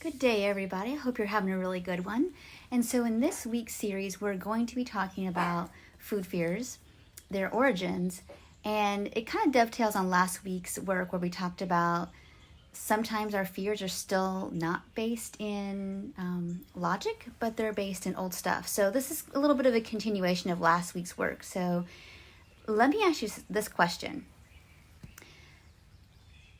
Good day, everybody. I hope you're having a really good one. And so, in this week's series, we're going to be talking about food fears, their origins, and it kind of dovetails on last week's work where we talked about sometimes our fears are still not based in logic, but they're based in old stuff. So, this is a little bit of a continuation of last week's work. So, let me ask you this question.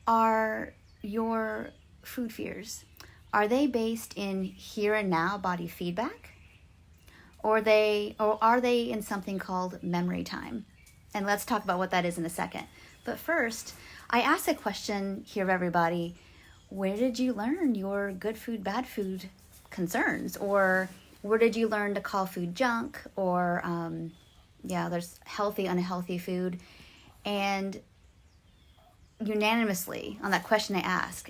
Are your food fears, are they based in here and now body feedback? Or are they in something called memory time? And let's talk about what that is in a second. But first, I asked a question here of everybody. Where did you learn your good food, bad food concerns? Or where did you learn to call food junk? Or, there's healthy, unhealthy food. And unanimously on that question I asked,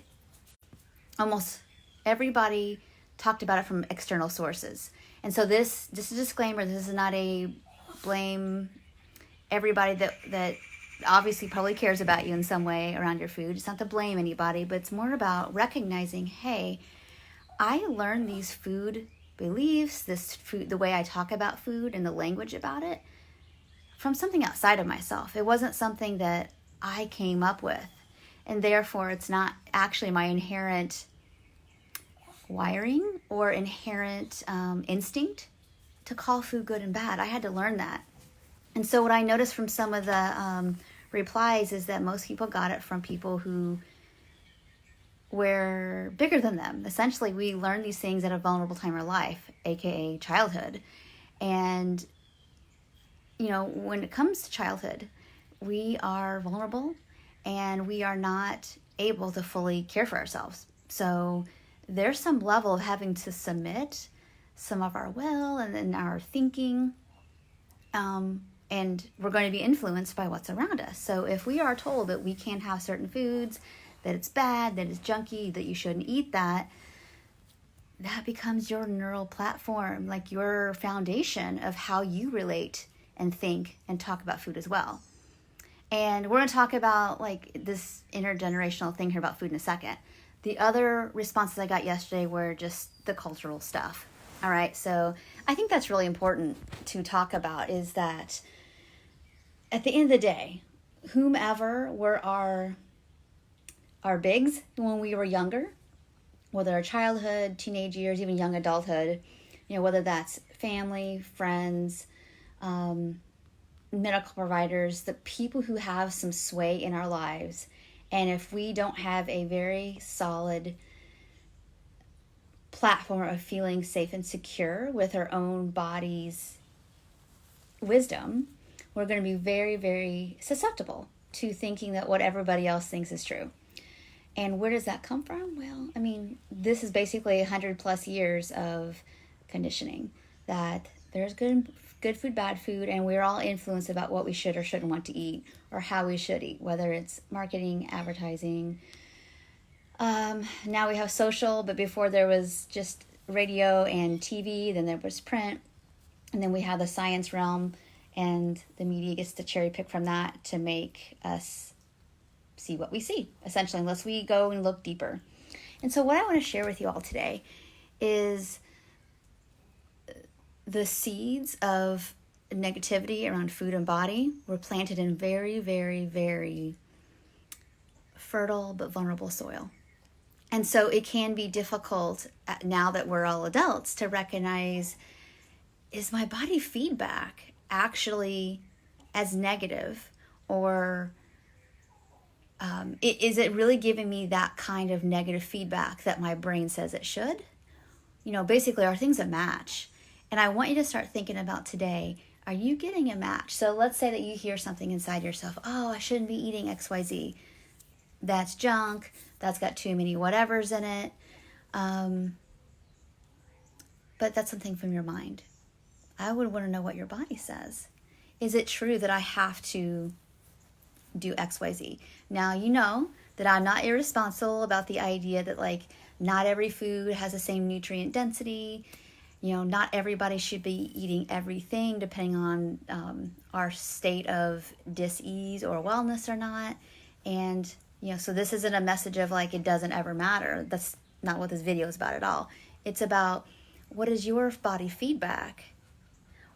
almost everybody talked about it from external sources. And so this is a disclaimer. This is not a blame everybody that obviously probably cares about you in some way around your food. It's not to blame anybody, but it's more about recognizing, hey, I learned these food beliefs, this food, the way I talk about food and the language about it from something outside of myself. It wasn't something that I came up with. And therefore, it's not actually my inherent wiring or inherent instinct to call food good and bad. I had to learn that. And so what I noticed from some of the replies is that most people got it from people who were bigger than them. Essentially, we learn these things at a vulnerable time of life, aka childhood. And, when it comes to childhood, we are vulnerable and we are not able to fully care for ourselves. So there's some level of having to submit some of our will and our thinking, and we're going to be influenced by what's around us. So if we are told that we can't have certain foods, that it's bad, that it's junky, that you shouldn't eat that becomes your neural platform, like your foundation of how you relate and think and talk about food as well. And we're going to talk about like this intergenerational thing here about food in a second. The other responses I got yesterday were just the cultural stuff. All right, so I think that's really important to talk about, is that at the end of the day, whomever were our bigs when we were younger, whether our childhood, teenage years, even young adulthood, whether that's family, friends, medical providers, the people who have some sway in our lives. And if we don't have a very solid platform of feeling safe and secure with our own body's wisdom, we're going to be very, very susceptible to thinking that what everybody else thinks is true. And where does that come from? Well, this is basically 100 plus years of conditioning that there's good food, bad food, and we're all influenced about what we should or shouldn't want to eat or how we should eat, whether it's marketing, advertising. Now we have social, but before there was just radio and TV, then there was print, and then we have the science realm, and the media gets to cherry pick from that to make us see what we see, essentially, unless we go and look deeper. And so what I want to share with you all today is the seeds of negativity around food and body were planted in very, very, very fertile but vulnerable soil. And so it can be difficult now that we're all adults to recognize, is my body feedback actually as negative, or is it really giving me that kind of negative feedback that my brain says it should? Basically, are things a match? And I want you to start thinking about today, are you getting a match? So let's say that you hear something inside yourself, oh, I shouldn't be eating XYZ. That's junk. That's got too many whatevers in it. But that's something from your mind. I would want to know what your body says. Is it true that I have to do XYZ? Now, you know that I'm not irresponsible about the idea that not every food has the same nutrient density. Not everybody should be eating everything depending on our state of dis-ease or wellness or not. And, so this isn't a message of it doesn't ever matter. That's not what this video is about at all. It's about, what is your body feedback?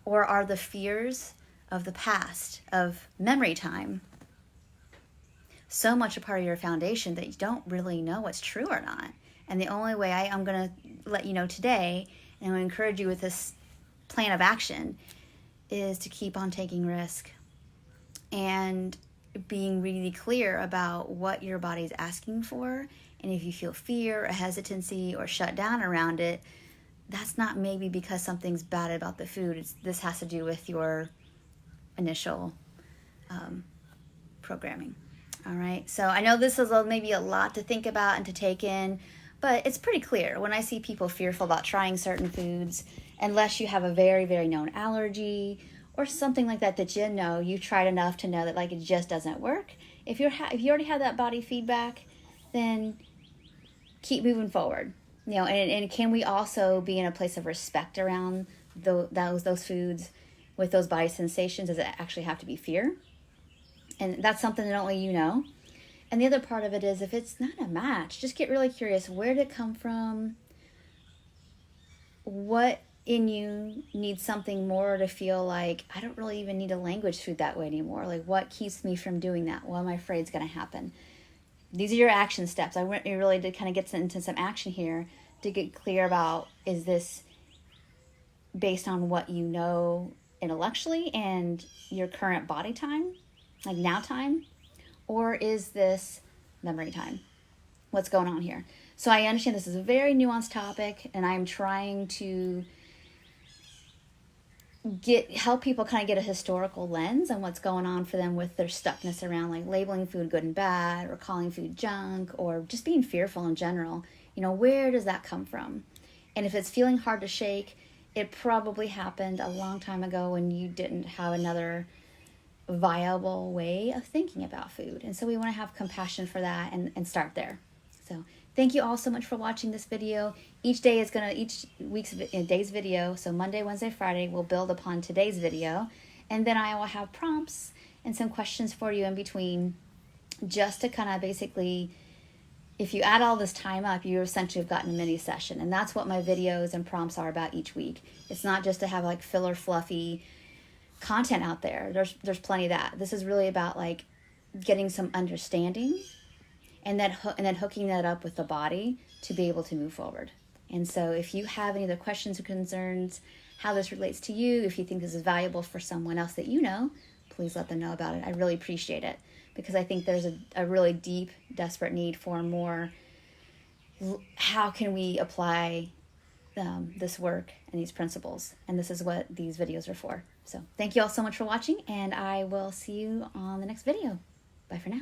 Or are the fears of the past, of memory time, so much a part of your foundation that you don't really know what's true or not? And the only way I'm going to let you know today, and I'm going to encourage you with this plan of action, is to keep on taking risk and being really clear about what your body's asking for. And if you feel fear or hesitancy or shut down around it, that's not maybe because something's bad about the food. This has to do with your initial programming. All right. So I know this is maybe a lot to think about and to take in, but it's pretty clear when I see people fearful about trying certain foods, unless you have a very, very known allergy or something like that, that you've tried enough to know that like it just doesn't work. If you already have that body feedback, then keep moving forward. And can we also be in a place of respect around those foods with those body sensations? Does it actually have to be fear? And that's something that only you know. And the other part of it is, if it's not a match, just get really curious. Where did it come from? What in you needs something more to feel like, I don't really even need to language food that way anymore? Like, what keeps me from doing that? What am I afraid is going to happen? These are your action steps. I want you really to kind of get into some action here to get clear about, is this based on what you know intellectually and your current body time, like now time, or is this memory time? What's going on here? So I understand this is a very nuanced topic, and I'm trying to help people kind of get a historical lens on what's going on for them with their stuckness around like labeling food good and bad, or calling food junk, or just being fearful in general. Where does that come from? And if it's feeling hard to shake, it probably happened a long time ago when you didn't have another viable way of thinking about food. And so we want to have compassion for that and start there. So thank you all so much for watching this video. Each week's day's video, so Monday, Wednesday, Friday, will build upon today's video. And then I will have prompts and some questions for you in between, just to kind of basically, if you add all this time up, you essentially have gotten a mini session. And that's what my videos and prompts are about each week. It's not just to have like filler fluffy content out there. There's plenty of that. This is really about like getting some understanding, and then hooking that up with the body to be able to move forward. And so if you have any other questions or concerns, how this relates to you, if you think this is valuable for someone else that you know, please let them know about it. I really appreciate it, because I think there's a really deep, desperate need for more. How can we apply this work and these principles? And this is what these videos are for. So thank you all so much for watching, and I will see you on the next video. Bye for now.